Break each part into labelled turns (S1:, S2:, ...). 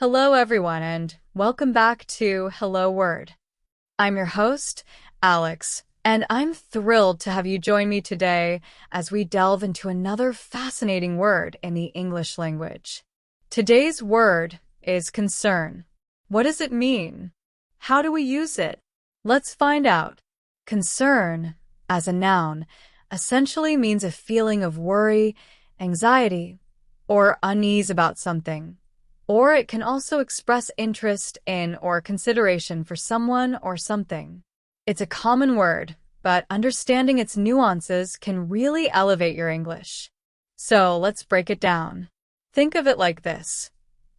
S1: Hello, everyone, and welcome back to Hello Word. I'm your host, Alex, and I'm thrilled to have you join me today as we delve into another fascinating word in the English language. Today's word is concern. What does it mean? How do we use it? Let's find out. Concern, as a noun, essentially means a feeling of worry, anxiety, or unease about something. Or it can also express interest in or consideration for someone or something. It's a common word, but understanding its nuances can really elevate your English. So let's break it down. Think of it like this.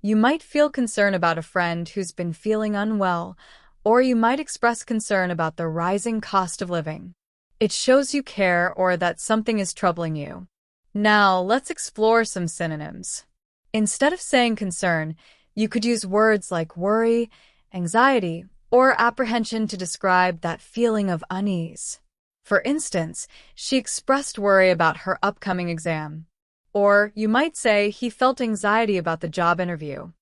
S1: You might feel concern about a friend who's been feeling unwell, or you might express concern about the rising cost of living. It shows you care or that something is troubling you. Now, let's explore some synonyms. Instead of saying concern, you could use words like worry, anxiety, or apprehension to describe that feeling of unease. For instance, she expressed worry about her upcoming exam. Or you might say he felt anxiety about the job interview.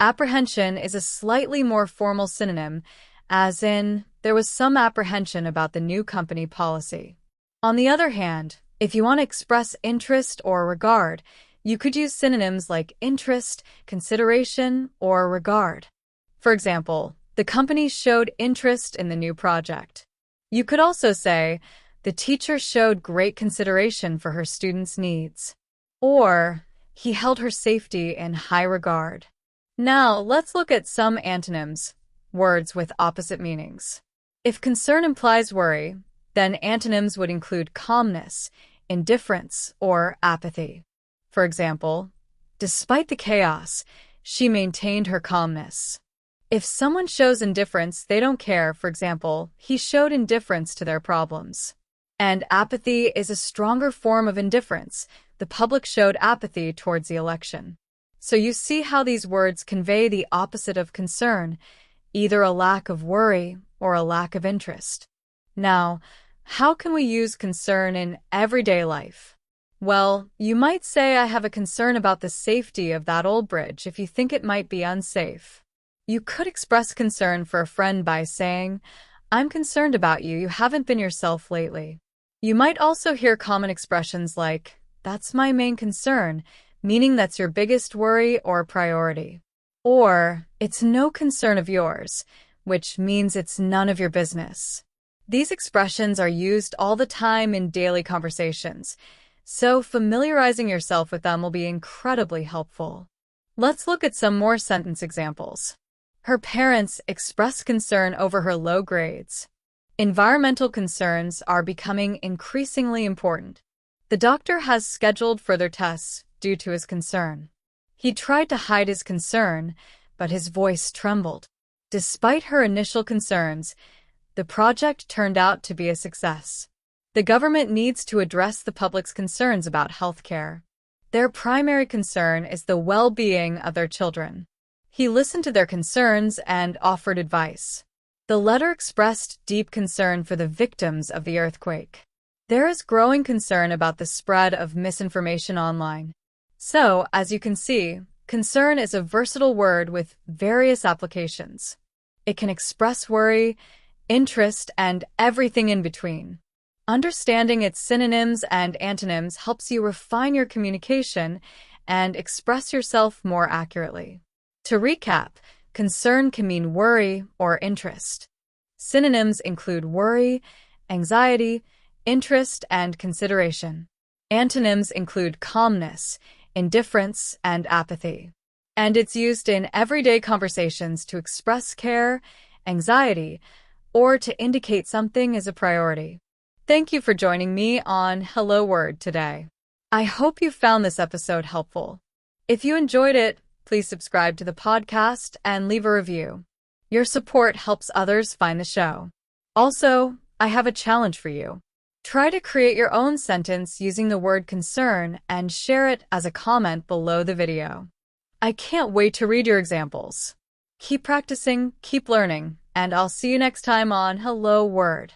S1: Apprehension is a slightly more formal synonym, as in, there was some apprehension about the new company policy. On the other hand, if you want to express interest or regard, you could use synonyms like interest, consideration, or regard. For example, the company showed interest in the new project. You could also say, the teacher showed great consideration for her students' needs. Or, he held her safety in high regard. Now, let's look at some antonyms, words with opposite meanings. If concern implies worry, then antonyms would include calmness, indifference, or apathy. For example, despite the chaos, she maintained her calmness. If someone shows indifference, they don't care. For example, he showed indifference to their problems. And apathy is a stronger form of indifference. The public showed apathy towards the election. So you see how these words convey the opposite of concern, either a lack of worry or a lack of interest. Now, how can we use concern in everyday life? Well, you might say I have a concern about the safety of that old bridge if you think it might be unsafe. You could express concern for a friend by saying, I'm concerned about you, you haven't been yourself lately. You might also hear common expressions like, that's my main concern, meaning that's your biggest worry or priority. Or, it's no concern of yours, which means it's none of your business. These expressions are used all the time in daily conversations, so familiarizing yourself with them will be incredibly helpful. Let's look at some more sentence examples. Her parents expressed concern over her low grades. Environmental concerns are becoming increasingly important. The doctor has scheduled further tests due to his concern. He tried to hide his concern, but his voice trembled. Despite her initial concerns, the project turned out to be a success. The government needs to address the public's concerns about healthcare. Their primary concern is the well-being of their children. He listened to their concerns and offered advice. The letter expressed deep concern for the victims of the earthquake. There is growing concern about the spread of misinformation online. So, as you can see, concern is a versatile word with various applications. It can express worry, interest, and everything in between. Understanding its synonyms and antonyms helps you refine your communication and express yourself more accurately. To recap, concern can mean worry or interest. Synonyms include worry, anxiety, interest, and consideration. Antonyms include calmness, indifference, and apathy. And it's used in everyday conversations to express care, anxiety, or to indicate something is a priority. Thank you for joining me on Hello Word today. I hope you found this episode helpful. If you enjoyed it, please subscribe to the podcast and leave a review. Your support helps others find the show. Also, I have a challenge for you. Try to create your own sentence using the word concern and share it as a comment below the video. I can't wait to read your examples. Keep practicing, keep learning, and I'll see you next time on Hello Word.